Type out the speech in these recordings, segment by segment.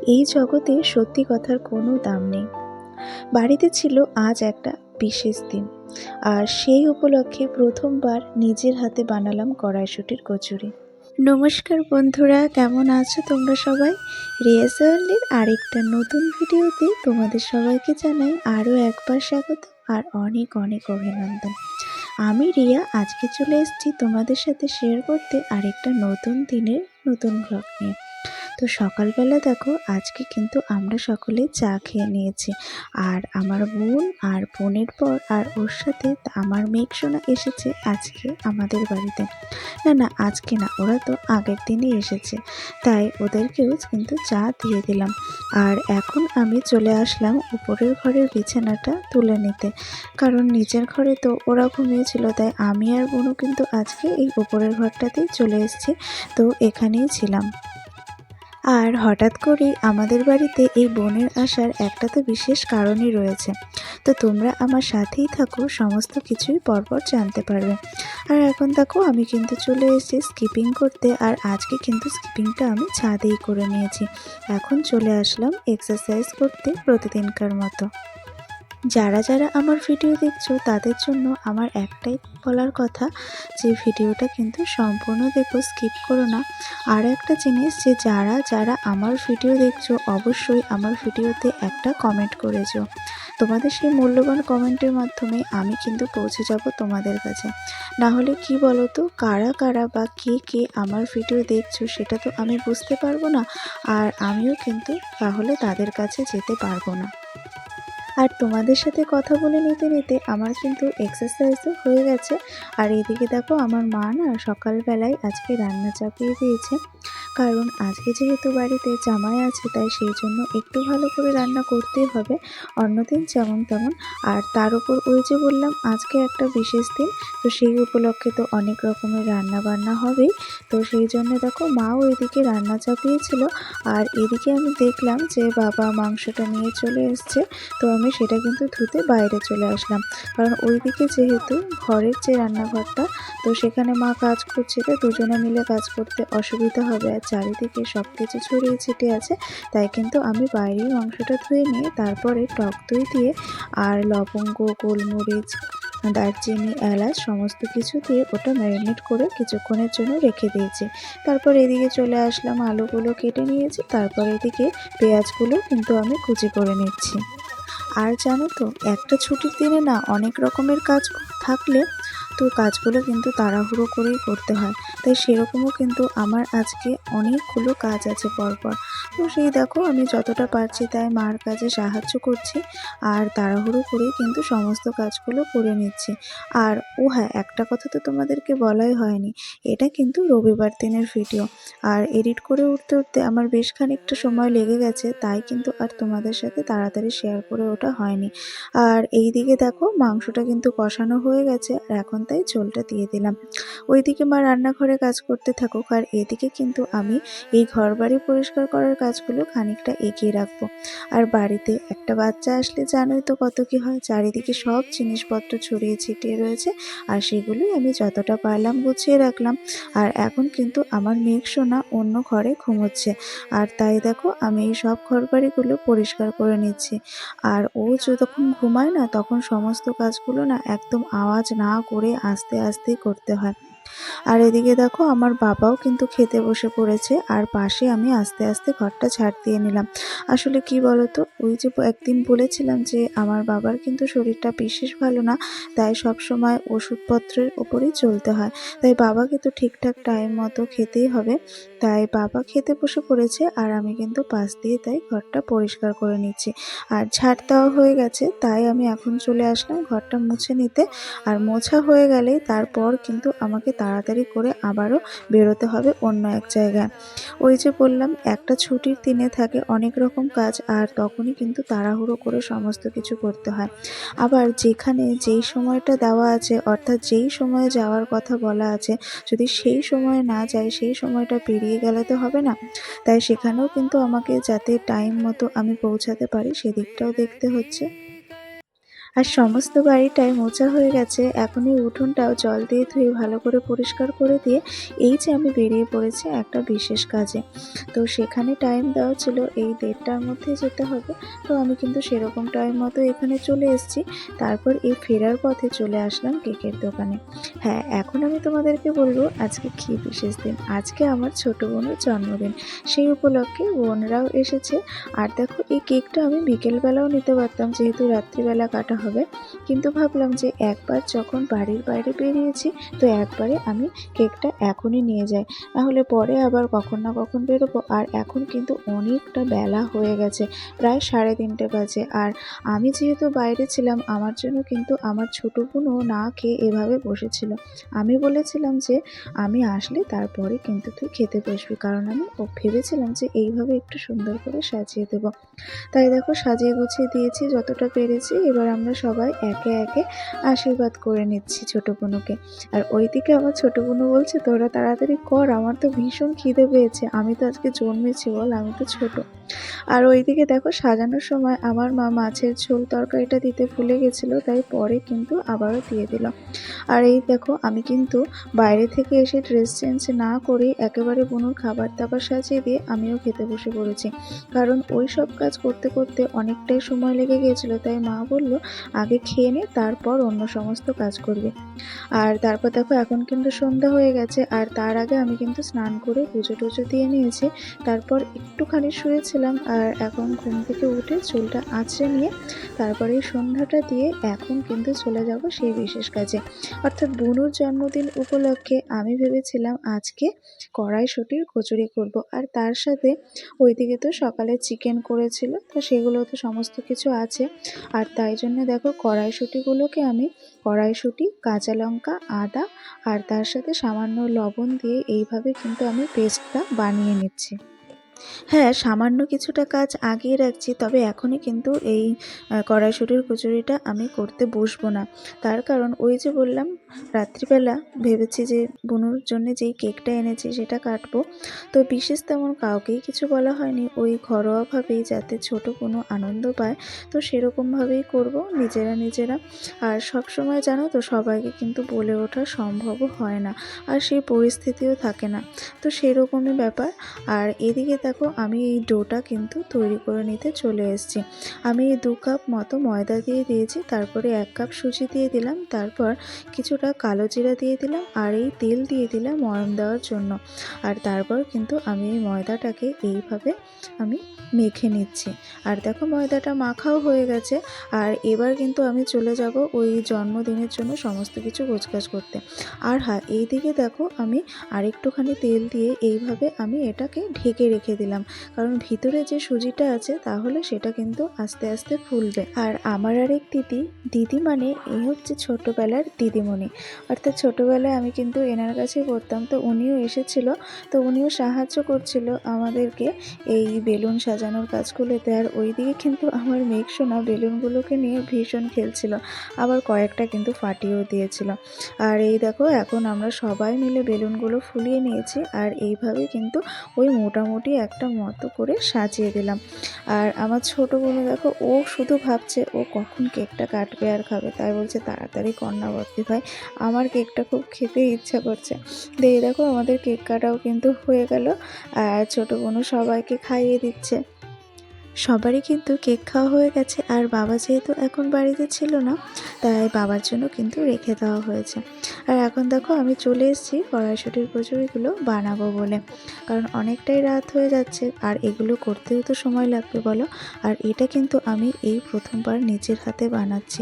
এই জগতে সত্যি কথার কোনো দাম নেই। বাড়িতে ছিল আজ একটা বিশেষ দিন, আর সেই উপলক্ষে প্রথমবার নিজের হাতে বানালাম কড়াইশুঁটির কচুরি। নমস্কার বন্ধুরা, কেমন আছো তোমরা সবাই? রিয়াজওয়ার্ল্ডের আরেকটা নতুন ভিডিওতে তোমাদের সবাইকে জানাই আরও একবার স্বাগত আর অনেক অনেক অভিনন্দন। আমি রিয়া, আজকে চলে এসেছি তোমাদের সাথে শেয়ার করতে আরেকটা নতুন দিনের নতুন ব্লগ নিয়ে। তো সকালবেলা দেখো, আজকে কিন্তু আমরা সকলে চা খেয়ে নিয়েছি। আর আমার বোন আর বোনের পর আর ওর সাথে আমার মেঘসোনা এসেছে আজকে আমাদের বাড়িতে। না না, আজকে না, ওরা তো আগের দিনই এসেছে, তাই ওদেরকেও কিন্তু চা দিয়ে দিলাম। আর এখন আমি চলে আসলাম উপরের ঘরের বিছানাটা তুলে নিতে, কারণ নিচের ঘরে তো ওরা ঘুমিয়েছিল, তাই আমি আর বোনও কিন্তু আজকে এই উপরের ঘরটাতেই চলে এসেছি। তো এখানেই ছিলাম। আর হঠাৎ করেই আমাদের বাড়িতে এই বোনের আসার একটা তো বিশেষ কারণই রয়েছে। তো তোমরা আমার সাথেই থাকো, সমস্ত কিছুই পরপর জানতে পারবে। আর এখন দেখো, আমি কিন্তু চলে এসেছি স্কিপিং করতে, আর আজকে কিন্তু স্কিপিংটা আমি ছাদেই করে নিয়েছি। এখন চলে আসলাম এক্সারসাইজ করতে প্রতিদিনকার মতো। যারা যারা আমার ভিডিও দেখছো তাদের জন্য আমার একটাই বলার কথা, যে ভিডিওটা কিন্তু সম্পূর্ণ দেখো, স্কিপ করো না। আর একটা জিনিস, যে যারা যারা আমার ভিডিও দেখছো অবশ্যই আমার ভিডিওতে একটা কমেন্ট করেছো। তোমাদের সেই মূল্যবান কমেন্টের মাধ্যমে আমি কিন্তু পৌঁছে যাব তোমাদের কাছে। না হলে কি বলো তো, কারা কারা বা কে কে আমার ভিডিও দেখছো সেটা তো আমি বুঝতে পারবো না, আর আমিও কিন্তু তাহলে তাদের কাছে যেতে পারবো না। আর তোমাদের সাথে কথা বলে নিতে নিতে আমার কিন্তু এক্সারসাইজও হয়ে গেছে। আর এদিকে দেখো, আমার মা না সকালবেলায় আজকে রান্না চাপিয়ে দিয়েছে, কারণ আজকে যেহেতু বাড়িতে জামাই আছে, তাই সেই জন্য একটু ভালো করে রান্না করতেই হবে, অন্যদিন যেমন তেমন। আর তার উপর ওই যে বললাম আজকে একটা বিশেষ দিন, তো সেই উপলক্ষে তো অনেক রকমের রান্না বান্না হবেই। তো সেই জন্য দেখো, মাও এদিকে রান্না চাপিয়েছিল, আর এদিকে আমি দেখলাম যে বাবা মাংসটা নিয়ে চলে এসছে। তো আমি সেটা কিন্তু ধুতে বাইরে চলে আসলাম, কারণ ওইদিকে যেহেতু ঘরের যে রান্নাঘরটা, তো সেখানে মা কাজ করছিল, দুজনে মিলে কাজ করতে অসুবিধা হবে, আর চারিদিকে সব কিছু ছড়িয়ে ছিটিয়ে আছে। তাই কিন্তু আমি বাইরেই মাংসটা ধুয়ে নিয়ে তারপরে টক দই দিয়ে আর লবঙ্গ, গোলমরিচ, দারচিনি, এলাচ সমস্ত কিছু দিয়ে ওটা ম্যারিনেট করে কিছুক্ষণের জন্য রেখে দিয়েছি। তারপর এদিকে চলে আসলাম, আলুগুলো কেটে নিয়েছি, তারপর এদিকে পেঁয়াজগুলো কিন্তু আমি কুচি করে নিচ্ছি। আর জানো তো, একটা ছুটির দিনে না অনেক রকমের কাজ থাকলে তো কাজগুলো কিন্তু তাড়াহুড়ো করেই করতে হয়। তাই সেরকমও কিন্তু আমার আজকে অনেকগুলো কাজ আছে পরপর। তো সেই দেখো, আমি যতটা পারছি তাই মার কাজে সাহায্য করছি, আর তাড়াহুড়ো করেই কিন্তু সমস্ত কাজগুলো করে নিচ্ছি। আর ও হ্যাঁ, একটা কথা তো তোমাদেরকে বলাই হয়নি, এটা কিন্তু রবিবার দিনের ভিডিও। আর এডিট করে উঠতে উঠতে আমার বেশ খানিকটা সময় লেগে গেছে, তাই কিন্তু আর তোমাদের সাথে তাড়াতাড়ি শেয়ার করে ওঠা হয়নি। আর এই দিকে দেখো, মাংসটা কিন্তু কষানো হয়ে গেছে, আর এখন তাই ঝোলটা দিয়ে দিলাম। ওইদিকে মা রান্নাঘরে কাজ করতে থাকুক, আর এদিকে কিন্তু আমি এই ঘরবাড়ি পরিষ্কার করার কাজগুলো খানিকটা এগিয়ে রাখবো। আর বাড়িতে একটা বাচ্চা আসলে জানোই তো কত কি হয়, চারিদিকে সব জিনিসপত্র ছড়িয়ে ছিটিয়ে রয়েছে, আর সেগুলোই আমি যতটা পারলাম গুছিয়ে রাখলাম। আর এখন কিন্তু আমার মেঘসোনা অন্য ঘরে ঘুমোচ্ছে, আর তাই দেখো আমি এই সব ঘরবাড়িগুলো পরিষ্কার করে নিচ্ছি। আর ও যতক্ষণ ঘুমায় না, তখন সমস্ত কাজগুলো না একদম আওয়াজ না করে আস্তে আস্তেই করতে হয়। আর এদিকে দেখো, আমার বাবাও কিন্তু খেতে বসে পড়েছে, আর পাশে আমি আস্তে আস্তে ঘরটা ঝাড় দিয়ে নিলাম। আসলে কি বলতো, ওই যে একদিন বলেছিলাম যে আমার বাবার কিন্তু শরীরটা বিশেষ ভালো না, তাই সব সময় ওষুধপত্রের ওপরেই চলতে হয়। তাই বাবাকে তো ঠিকঠাক টাইম মতো খেতেই হবে। তাই বাবা খেতে বসে পড়েছে, আর আমি কিন্তু পাশ দিয়ে তাই ঘরটা পরিষ্কার করে নিচ্ছি। আর ঝাড় দেওয়া হয়ে গেছে, তাই আমি এখন চলে আসলাম ঘরটা মুছে নিতে। আর মোছা হয়ে গেলেই তারপর কিন্তু আমাকে তাড়াতাড়ি করে আবারও বেরোতে হবে অন্য এক জায়গায়। ওই যে বললাম, একটা ছুটির দিনে থাকে অনেক রকম কাজ, আর তখনই কিন্তু তাড়াহুড়ো করে সমস্ত কিছু করতে হয়। আবার যেখানে যেই সময়টা দেওয়া আছে, অর্থাৎ যেই সময়ে যাওয়ার কথা বলা আছে, যদি সেই সময়ে না যাই, সেই সময়টা পেরিয়ে গেলে তো হবে না। তাই সেখানেও কিন্তু আমাকে যাতে টাইম মতো আমি পৌঁছাতে পারি সেদিকটাও দেখতে হচ্ছে। আর সমস্ত বাড়িটাই মোছা হয়ে গেছে। এখন এই উঠোনটাও জল দিয়ে ধুয়ে ভালো করে পরিষ্কার করে দিয়ে এই যে আমি বেরিয়ে পড়েছি একটা বিশেষ কাজে। তো সেখানে টাইম দেওয়া ছিল এই ১:৩০টার মধ্যে যেতে হবে। তো আমি কিন্তু সেরকম টাইম মতো এখানে চলে এসেছি। তারপর এই ফেরার পথে চলে আসলাম কেকের দোকানে। হ্যাঁ, এখন আমি তোমাদেরকে বলবো আজকে কী বিশেষ দিন। আজকে আমার ছোট বোনের জন্মদিন। সেই উপলক্ষে বোনরাও এসেছে। আর দেখো এই কেকটা আমি বিকেলবেলাও নিতে পারতাম, যেহেতু রাত্রিবেলা কাটা হবে, কিন্তু ভাবলাম যে একবার যখন বাড়ির বাইরে বেরিয়েছি তো একবারে আমি কেকটা এখনই নিয়ে যাই, নাহলে পরে আবার কখন না কখন বেরোবো। আর এখন কিন্তু অনেকটা বেলা হয়ে গেছে, প্রায় 3:30 বাজে। আর আমি যেহেতু বাইরে ছিলাম, আমার জন্য কিন্তু আমার ছোটো বোনও না খেয়ে এভাবে বসেছিল। আমি বলেছিলাম যে আমি আসলে তারপরে কিন্তু তুই খেতে বসবি, কারণ আমি ভেবেছিলাম যে এইভাবে একটু সুন্দর করে সাজিয়ে দেবো। তাই দেখো সাজিয়ে গুছিয়ে দিয়েছি যতটা পেরেছি। এবার আমরা সবাই একে একে আশীর্বাদ করে নিচ্ছি ছোটো বোনকে। আর ওইদিকে আমার ছোটো বোনও বলছে তোরা তাড়াতাড়ি কর, আমার তো ভীষণ খিদে পেয়েছে, আমি তো আজকে জন্মেছি বল, আমি তো ছোট। আর ওইদিকে দেখো সাজানোর সময় আমার মা মাছের ঝোল তরকারিটা দিতে ভুলে গেছিলো, তাই পরে কিন্তু আবারও দিয়ে দিল। আর এই দেখো আমি কিন্তু বাইরে থেকে এসে ড্রেস চেঞ্জ না করেই একেবারে বুনুর খাবার দাবার সাজিয়ে দিয়ে আমিও খেতে বসে পড়েছি, কারণ ওই সব কাজ করতে করতে অনেকটাই সময় লেগে গিয়েছিলো। তাই মা বলল আগে খেয়ে নে, তারপর অন্য সমস্ত কাজ করবি। আর তারপর দেখো এখন কিন্তু সন্ধ্যা হয়ে গেছে, আর তার আগে আমি কিন্তু স্নান করে পুজো টুজো দিয়ে নিয়েছি। তারপর একটুখানি শুয়েছিলাম, আর এখন ঘুম থেকে উঠে চুলটা আঁচড়ে নিয়ে তারপরে এই সন্ধ্যাটা দিয়ে এখন কিন্তু চলে যাব সেই বিশেষ কাজে, অর্থাৎ বুনুর জন্মদিন উপলক্ষে আমি ভেবেছিলাম আজকে কড়াইশুঁটির কচুরি করব। আর তার সাথে ওইদিকে তো সকালে চিকেন করেছিল, তো সেগুলো তো সমস্ত কিছু আছে। আর তাই জন্য দেখো কড়াইশুঁটিগুলোকে আমি কড়াইশুঁটি, কাঁচা লঙ্কা, আদা আর তার সাথে সামান্য লবণ দিয়ে এইভাবে কিন্তু আমি পেস্টটা বানিয়ে নিচ্ছি। হ্যাঁ, সামান্য কিছুটা কাজ আগিয়ে রাখছি, তবে এখনই কিন্তু এই কড়াইশুঁটির কচুরিটা আমি করতে বসবো না। তার কারণ ওই যে বললাম রাত্রিবেলা ভেবেছি যে বুনুর জন্যে যেই কেকটা এনেছি সেটা কাটবো। তো বিশেষ তেমন কাউকেই কিছু বলা হয়নি, ওই ঘরোয়াভাবেই যাতে ছোট বুনু আনন্দ পায়, তো সেরকমভাবেই করব নিজেরা নিজেরা। আর সবসময় জানো তো সবাইকে কিন্তু বলে ওঠা সম্ভবও হয় না, আর সেই পরিস্থিতিও থাকে না, তো সেরকমই ব্যাপার। আর এদিকে দেখো আমি এই ডোটা কিন্তু তৈরি করে নিতে চলে এসেছি। আমি 2 কাপ মতো ময়দা দিয়ে দিয়েছি, তারপরে 1 কাপ সুজি দিয়ে দিলাম, তারপর কিছুটা কালো জিরা দিয়ে দিলাম, আর এই তেল দিয়ে দিলাম ময়াম দেওয়ার জন্য। আর তারপর কিন্তু আমি এই ময়দাটাকে এইভাবে আমি মেখে নিচ্ছি। আর দেখো ময়দাটা মাখাও হয়ে গেছে। আর এবার কিন্তু আমি চলে যাব ওই জন্মদিনের জন্য সমস্ত কিছু গোছগাছ করতে। আর হ্যাঁ, এইদিকে দেখো আমি আরেকটুখানি তেল দিয়ে এইভাবে আমি এটাকে ঢেকে রেখে দিলাম, কারণ ভিতরে যে সুজিটা আছে তাহলে সেটা কিন্তু আস্তে আস্তে ফুলবে। আর আমার আরেক দিদি মানে এই হচ্ছে ছোটোবেলার দিদিমণি, অর্থাৎ ছোটোবেলায় আমি কিন্তু এনার কাছেই পড়তাম, তো উনিও এসেছিল, তো উনিও সাহায্য করছিল আমাদেরকে এই বেলুন সাজানোর কাজগুলোতে। আর ওইদিকে কিন্তু আমার মেঘসোনা বেলুনগুলোকে নিয়ে ভীষণ খেলছিল, আবার কয়েকটা কিন্তু ফাটিয়েও দিয়েছিল। আর এই দেখো এখন আমরা সবাই মিলে বেলুনগুলো ফুলিয়ে নিয়েছি, আর এইভাবে কিন্তু ওই মোটামুটি একটা মতো করে সাজিয়ে দিলাম। আর আমার ছোটো বোনও দেখো ও শুধু ভাবছে ও কখন কেকটা কাটবে আর খাবে, তাই বলছে তাড়াতাড়ি কর না বদ্দি ভাই, আমার কেকটা খুব খেতে ইচ্ছা করছে। দিয়ে দেখো আমাদের কেক কাটাও কিন্তু হয়ে গেল, আর ছোটো বোনও সবাইকে খাইয়ে দিচ্ছে। সবারই কিন্তু কেক খাওয়া হয়ে গেছে, আর বাবা যেহেতু এখন বাড়িতে ছিল না, তাই বাবার জন্য কিন্তু রেখে দেওয়া হয়েছে। আর এখন দেখো আমি চলে এসেছি কড়াইশুঁটির কচুরিগুলো বানাবো বলে, কারণ অনেকটাই রাত হয়ে যাচ্ছে, আর এগুলো করতেও তো সময় লাগবে বলো। আর এটা কিন্তু আমি এই প্রথমবার নিজের হাতে বানাচ্ছি।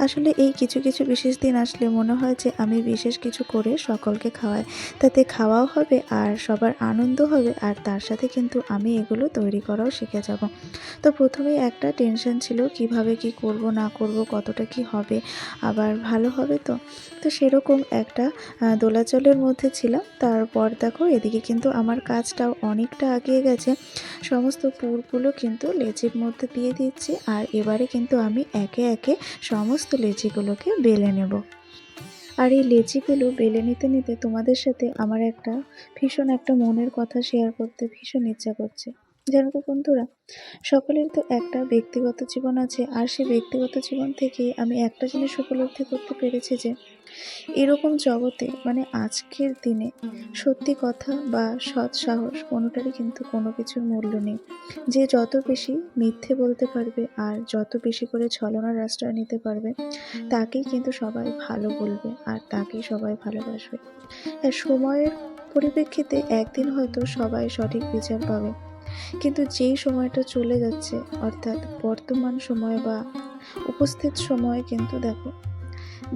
আসলে এই কিছু কিছু বিশেষ দিন আসলে মনে হয় যে আমি বিশেষ কিছু করে সকলকে খাওয়াই, তাতে খাওয়াও হবে আর সবার আনন্দ হবে, আর তার সাথে কিন্তু আমি এগুলো তৈরি করাও শিখে যাব। তো প্রথমেই একটা টেনশন ছিল কিভাবে কি করব না করব, কতটা কি হবে, আবার ভালো হবে তো। তো সেরকম একটা দোলাচলের মধ্যে ছিলাম। তারপর দেখো এদিকে কিন্তু আমার কাজটাও অনেকটা এগিয়ে গেছে, সমস্ত পুরগুলো কিন্তু লেচির মধ্যে দিয়ে দিচ্ছি। আর এবারে কিন্তু আমি একে একে সমস্ত লেচিগুলোকে বেলে নেব। আর এই লেচিগুলো বেলে নিতে নিতে তোমাদের সাথে আমার একটা ভীষণ একটা মনের কথা শেয়ার করতে ভীষণ ইচ্ছা করছে। জানো তো বন্ধুরা, সকলের তো একটা ব্যক্তিগত জীবন আছে, আর সেই ব্যক্তিগত জীবন থেকে আমি একটা জিনিস উপলব্ধি করতে পেরেছি যে এরকম জগতে মানে আজকের দিনে সত্যি কথা বা সৎ সাহস কোনোটারই কিন্তু কোনো কিছুর মূল্য নেই। যে যত বেশি মিথ্যে বলতে পারবে আর যত বেশি করে ছলনার আশ্রয় নিতে পারবে, তাকেই কিন্তু সবাই ভালো বলবে আর তাকেই সবাই ভালোবাসবে। হ্যাঁ, সময়ের পরিপ্রেক্ষিতে একদিন হয়তো সবাই সঠিক বিচার পাবে, কিন্তু যেই সময়টা চলে যাচ্ছে, অর্থাৎ বর্তমান সময় বা উপস্থিত সময়ে কিন্তু দেখো,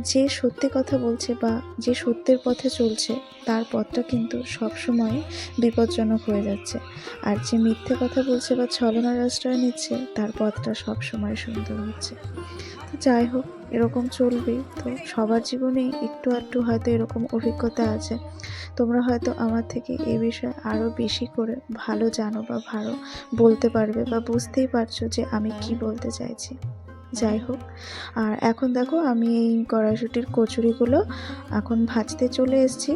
যে সত্যি কথা বলছে বা যে সত্যের পথে চলছে, তার পথটা কিন্তু সবসময় বিপজ্জনক হয়ে যাচ্ছে। আর যে মিথ্যে কথা বলছে বা ছলনার আশ্রয় নিচ্ছে, তার পথটা সবসময় সুন্দর হচ্ছে। তো যাই হোক, এরকম চলবেই। তো সবার জীবনেই একটু আধটু হয়তো এরকম অভিজ্ঞতা আছে। তোমরা হয়তো আমার থেকে এ বিষয়ে আরও বেশি করে ভালো জানো বা ভালো বলতে পারবে বা বুঝতেই পারছো যে আমি কি বলতে চাইছি। যাই হোক, আর এখন দেখো আমি এই কড়াইশুঁটির কচুরিগুলো এখন ভাজতে চলে এসেছি।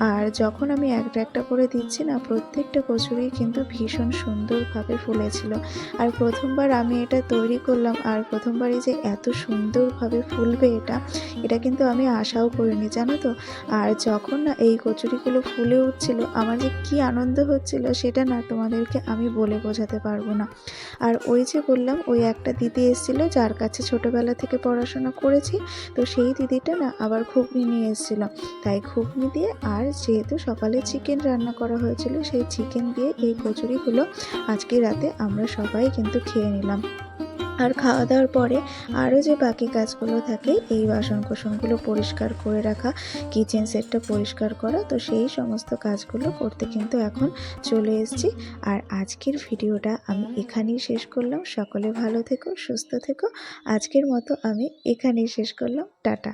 আর যখন আমি একটা একটা করে দিচ্ছি না, প্রত্যেকটা কচুরি কিন্তু ভীষণ সুন্দরভাবে ফুলেছিল। আর প্রথমবার আমি এটা তৈরি করলাম, আর প্রথমবারই যে এত সুন্দরভাবে ফুলবে এটা কিন্তু আমি আশাও করিনি, জানো তো। আর যখন না এই কচুরিগুলো ফুলে উঠছিল, আমার যে কী আনন্দ হচ্ছিল সেটা না তোমাদেরকে আমি বলে বোঝাতে পারবো না। আর ওই যে বললাম, ওই একটা দিদি এসেছিলো যার কাছে ছোটোবেলা থেকে পড়াশোনা করেছি, তো সেই দিদিটা না আবার ঘুগনি নিয়ে এসেছিলো। তাই ঘুগনি দিয়ে, আর যেহেতু সকালে চিকেন রান্না করা হয়েছিল, সেই চিকেন দিয়ে এই কচুরিগুলো আজকে রাতে আমরা সবাই কিন্তু খেয়ে নিলাম। আর খাওয়া দাওয়ার পরে আরও যে বাকি কাজগুলো থাকে, এই বাসন কোসনগুলো পরিষ্কার করে রাখা, কিচেন সেটটা পরিষ্কার করা, তো সেই সমস্ত কাজগুলো করতে কিন্তু এখন চলে এসেছি। আর আজকের ভিডিওটা আমি এখানেই শেষ করলাম। সকলে ভালো থেকো, সুস্থ থেকো। আজকের মতো আমি এখানেই শেষ করলাম। টাটা।